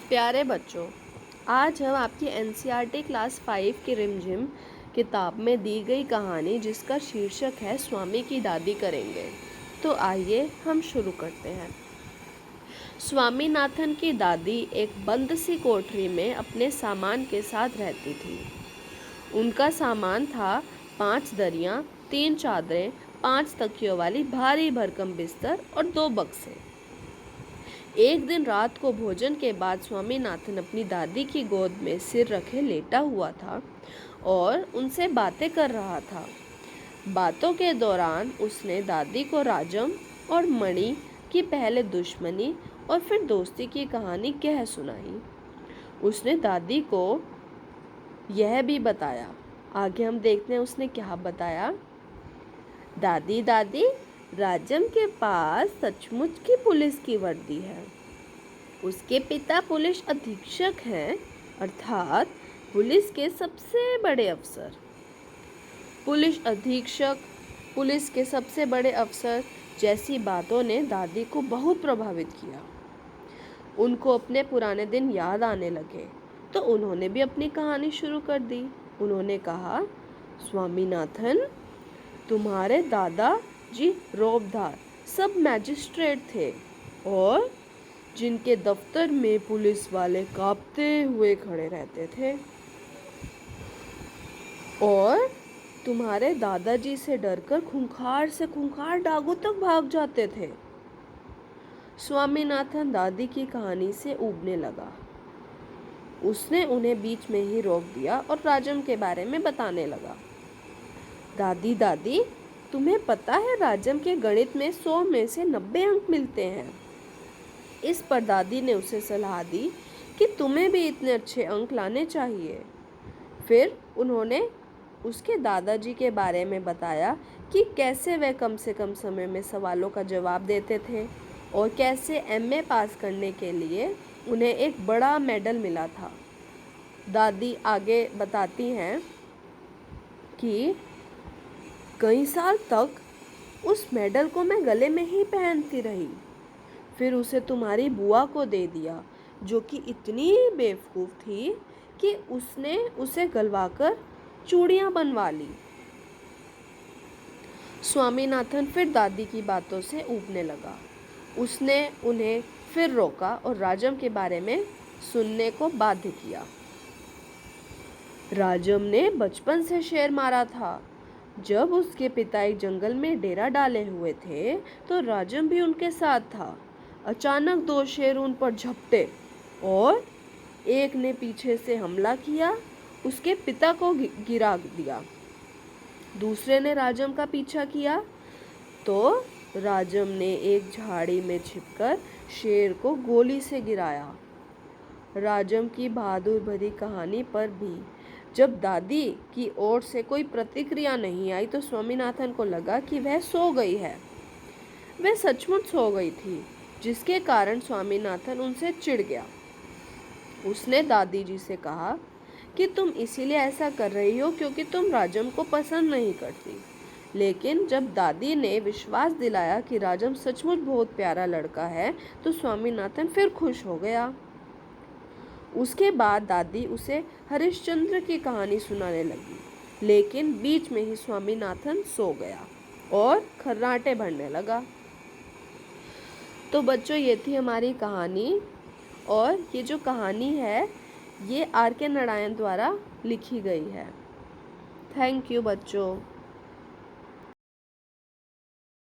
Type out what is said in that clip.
प्यारे बच्चों, आज हम आपकी एनसीईआरटी क्लास 5 की रिमझिम किताब में दी गई कहानी जिसका शीर्षक है स्वामी की दादी करेंगे। तो आइए हम शुरू करते हैं। स्वामीनाथन की दादी एक बंद सी कोठरी में अपने सामान के साथ रहती थी। उनका सामान था 5 दरियां, 3 चादरें, 5 तकियों वाली भारी भरकम बिस्तर और 2 बक्से। एक दिन रात को भोजन के बाद स्वामीनाथन अपनी दादी की गोद में सिर रखे लेटा हुआ था और उनसे बातें कर रहा था। बातों के दौरान उसने दादी को राजम और मणि की पहले दुश्मनी और फिर दोस्ती की कहानी कह सुनाई। उसने दादी को यह भी बताया, आगे हम देखते हैं उसने क्या बताया। दादी दादी, राजम के पास सचमुच की पुलिस की वर्दी है। उसके पिता पुलिस अधीक्षक हैं, अर्थात पुलिस के सबसे बड़े अफसर। पुलिस अधीक्षक, पुलिस के सबसे बड़े अफसर जैसी बातों ने दादी को बहुत प्रभावित किया। उनको अपने पुराने दिन याद आने लगे तो उन्होंने भी अपनी कहानी शुरू कर दी। उन्होंने कहा, स्वामीनाथन, तुम्हारे दादा जी रौबदार सब मैजिस्ट्रेट थे और जिनके दफ्तर में पुलिस वाले कांपते हुए खड़े रहते थे और तुम्हारे दादाजी से डरकर खूंखार से खूंखार डाकू तक भाग जाते थे। स्वामीनाथन दादी की कहानी से ऊबने लगा। उसने उन्हें बीच में ही रोक दिया और राजम के बारे में बताने लगा। दादी दादी, तुम्हें पता है राजम के गणित में 100 में से 90 अंक मिलते हैं। इस पर दादी ने उसे सलाह दी कि तुम्हें भी इतने अच्छे अंक लाने चाहिए। फिर उन्होंने उसके दादाजी के बारे में बताया कि कैसे वह कम से कम समय में सवालों का जवाब देते थे और कैसे एमए पास करने के लिए उन्हें एक बड़ा मेडल मिला था। दादी आगे बताती हैं कि कई साल तक उस मेडल को मैं गले में ही पहनती रही। फिर उसे तुम्हारी बुआ को दे दिया, जो कि इतनी बेवकूफ़ थी कि उसने उसे गलवाकर चूड़ियाँ बनवा ली। स्वामीनाथन फिर दादी की बातों से ऊबने लगा। उसने उन्हें फिर रोका और राजम के बारे में सुनने को बाध्य किया। राजम ने बचपन से शेर मारा था। जब उसके पिता एक जंगल में डेरा डाले हुए थे तो राजम भी उनके साथ था। अचानक 2 शेर उन पर झपटे और एक ने पीछे से हमला किया, उसके पिता को गिरा दिया। दूसरे ने राजम का पीछा किया तो राजम ने एक झाड़ी में छिपकर शेर को गोली से गिराया। राजम की बहादुर भरी कहानी पर भी जब दादी की ओर से कोई प्रतिक्रिया नहीं आई तो स्वामीनाथन को लगा कि वह सो गई है। वह सचमुच सो गई थी, जिसके कारण स्वामीनाथन उनसे चिढ़ गया। उसने दादी जी से कहा कि तुम इसीलिए ऐसा कर रही हो क्योंकि तुम राजम को पसंद नहीं करती। लेकिन जब दादी ने विश्वास दिलाया कि राजम सचमुच बहुत प्यारा लड़का है तो स्वामीनाथन फिर खुश हो गया। उसके बाद दादी उसे हरिश्चंद्र की कहानी सुनाने लगी, लेकिन बीच में ही स्वामीनाथन सो गया और खर्राटे भरने लगा। तो बच्चों, ये थी हमारी कहानी और ये जो कहानी है ये आर के नारायण द्वारा लिखी गई है। थैंक यू बच्चों।